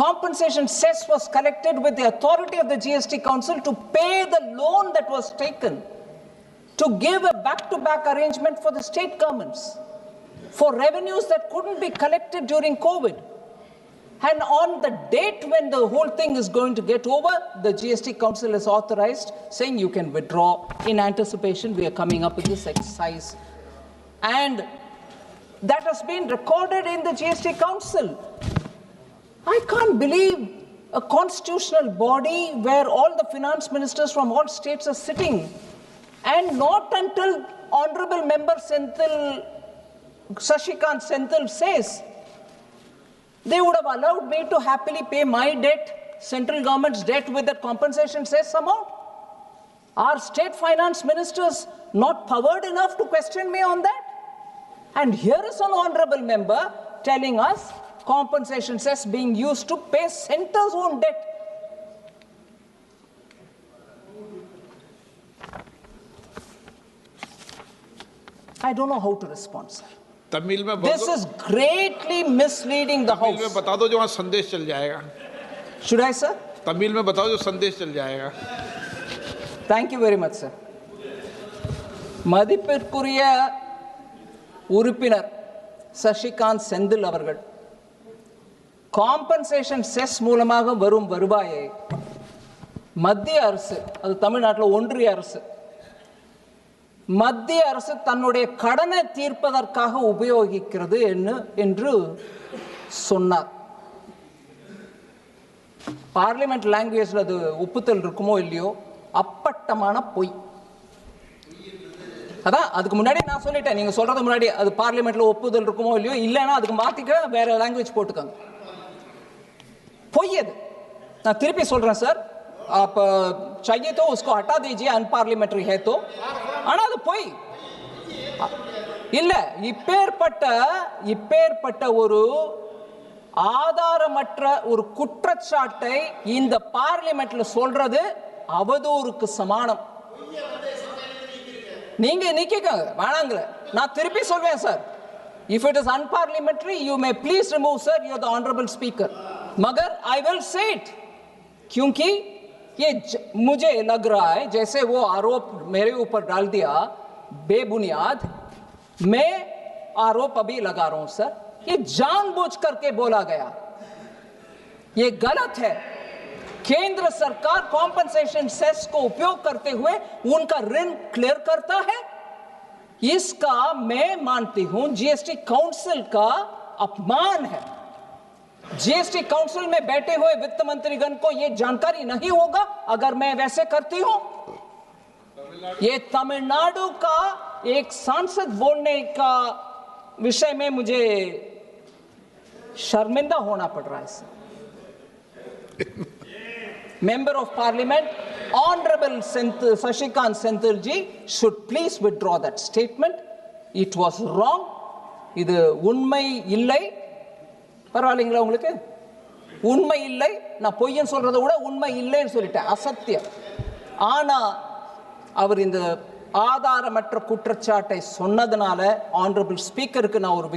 compensation cess was collected with the authority of the GST Council to pay the loan that was taken to give a back-to-back arrangement for the state governments for revenues that couldn't be collected during COVID. And on the date when the whole thing is going to get over, the GST Council is authorized, saying you can withdraw. In anticipation, we are coming up with this exercise. And that has been recorded in the GST Council. I can't believe a constitutional body where all the finance ministers from all states are sitting, and not until Honorable Member Shashikant Senthil says they would have allowed me to happily pay my debt, central government's debt, with that compensation cess amount. Are state finance ministers not powered enough to question me on that? And here is an honorable member telling us compensation cess being used to pay center's own debt. I don't know how to respond, sir. Tamil में This is greatly misleading the Tamil में House. बता दो जो वहाँ संदेश चल जाएगा. Should I, sir? Tamil में बताओ जो संदेश चल जाएगा. Thank you very much, sir. மதிப்பிற்குரிய உறுப்பினர் சசிகாந்த் செந்தில் அவர்கள் காம்பன்சேஷன் செஸ் மூலமாக வரும் வருவாயை மத்திய அரசு, அது தமிழ்நாட்டில் ஒன்றிய அரசு, மத்திய அரசு தன்னுடைய கடனை தீர்ப்பதற்காக உபயோகிக்கிறது என்று சொன்னார். பார்லிமெண்ட் லாங்குவேஜில் அது ஒப்புதல் இருக்குமோ இல்லையோ, அப்பட்டமான பொய். அதான் அதுக்கு முன்னாடி நான் சொல்லிட்டேன், நீங்க சொல்றது முன்னாடி அது பார்லிமெண்ட்ல ஒப்புதல் இருக்குமோ இல்லையோ, இல்லைன்னா அதுக்கு மாத்திக்க வேற லாங்குவேஜ் போட்டுக்காங்க. பொய் அது. நான் திருப்பி சொல்றேன் சார், आप चाहिए तो उसको हटा दीजिए, अनपार्लिमेंट्री है तो. ஆனா அது பொய் இல்ல. இப்பேற்பட்ட ஒரு ஆதாரமற்ற ஒரு குற்றச்சாட்டை இந்த பார்லிமெண்ட்ல சொல்றது அவதூறுக்கு சமானம். நீங்க நிக்கங்க வேணாங்களே, நான் திருப்பி சொல்வேன் sir. If it is unparliamentary, you may please remove, sir. You are the honorable speaker. मगर I will say it, क्योंकि ये मुझे लग रहा है जैसे वो आरोप मेरे ऊपर डाल दिया बेबुनियाद. मैं आरोप अभी लगा रहा हूं सर, ये जानबूझ करके बोला गया, ये गलत है. केंद्र सरकार कॉम्पनसेशन सेस को उपयोग करते हुए उनका ऋण क्लियर करता है. इसका मैं मानती हूं जीएसटी काउंसिल का अपमान है. जीएसटी काउंसिल में बैठे हुए वित्त मंत्रीगण को यह जानकारी नहीं होगा अगर मैं वैसे करती हूं. ये तमिलनाडु का एक सांसद बोलने का विषय में मुझे शर्मिंदा होना पड़ रहा है. Member of Parliament, Honorable Shashikant Senthil ji should please withdraw that statement. It was wrong. இது உண்மை இல்லை. பரவாயில்லைங்களா உங்களுக்கு? உண்மை இல்லை. நான் பொய்யன்னு சொல்றதை விட உண்மை இல்லைன்னு சொல்லிட்டேன், அசத்தியம். ஆனா அவர் இந்த ஆதாரமற்ற குற்றச்சாட்டை சொன்னதுனால ஆனரபிள் ஸ்பீக்கருக்கு நான் ஒரு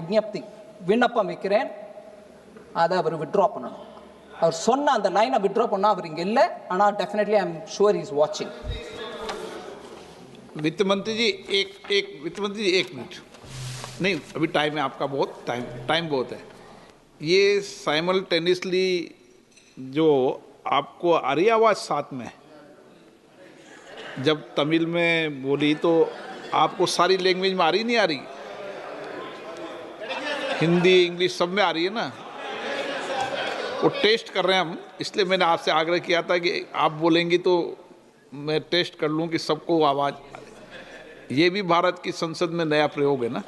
விண்ணப்பம் வைக்கிறேன், அதை அவர் வித்ட்ரா பண்ணணும். அவர் சொன்ன அந்த லைனை வித்ட்ரா பண்ணா அவர் இங்க இல்ல, ஆனா definitely I am sure he is watching. वित्त मंत्री जी एक मिनट. नहीं, अभी टाइम है आपका, बहुत टाइम बहुत है. ये साइमल्टेनियसली जो आपको आ रही आवाज़ साथ में, जब तमिल में बोली तो आपको सारी लैंग्वेज में आ रही नहीं आ रही? हिंदी इंग्लिश सब में आ रही है ना? वो टेस्ट कर रहे हैं हम, इसलिए मैंने आपसे आग्रह किया था कि आप बोलेंगी तो मैं टेस्ट कर लूँ कि सबको आवाज़. ये भी भारत की संसद में नया प्रयोग है ना.